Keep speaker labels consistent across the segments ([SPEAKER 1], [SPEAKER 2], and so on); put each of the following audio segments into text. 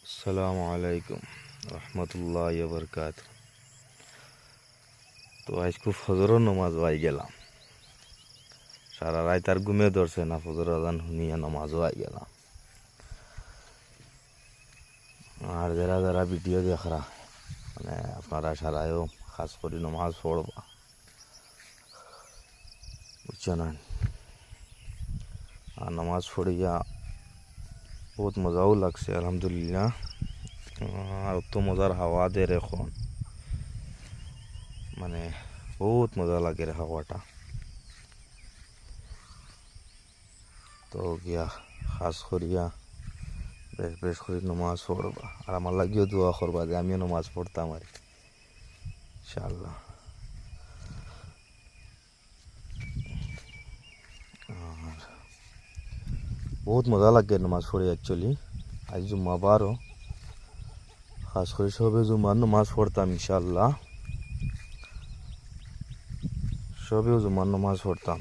[SPEAKER 1] আসসালামু আলাইকুম রহমতুল্লাহ বরকাত। তো আজকে ফজরের নমাজ হয়ে গেলাম, সারা রাত আর ঘুমিয়ে ধরছে না, ফজর আজান শুনিয়া নমাজও হয়ে গেলাম। আর যারা যারা ভিডিও দেখরা মানে আপনারা সারায়ও খাস করে নমাজ পড়বা, বুঝছো না? আর নমাজ পড়িয়া বহুত মজাও লাগছে আলহামদুলিল্লাহ। আর তো মজার হাওয়া দের এখন, মানে বহুত মজা লাগে রে হাওয়াটা। তো গিয়া খাস করিয়া বেশ বেশ করে নমাজ পড়বা, আর আমার লাগিও দোয়া করবা যে আমিও নমাজ পড়তাম আর ইনশাআল্লাহ। আর বহুত মজা লাগে নমাজ পড়ে অ্যাকচুয়ালি। আজ জুম্মা বারও, খাস করে সবে জুম্মার নমাজ পড়তাম ইনশাআল্লাহ, সবেও জুম্মার নমাজ পড়তাম।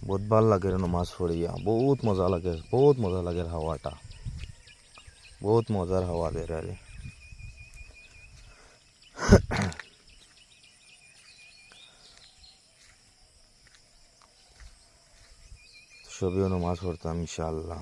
[SPEAKER 1] বহুত ভাল লাগে নমাজ পড়িয়া, বহুত মজা লাগে, বহুত মজা লাগে হাওয়াটা, বহুত মজার হাওয়া বের আরে। সবেও নমাজ পড়তাম ইনশাআল্লাহ।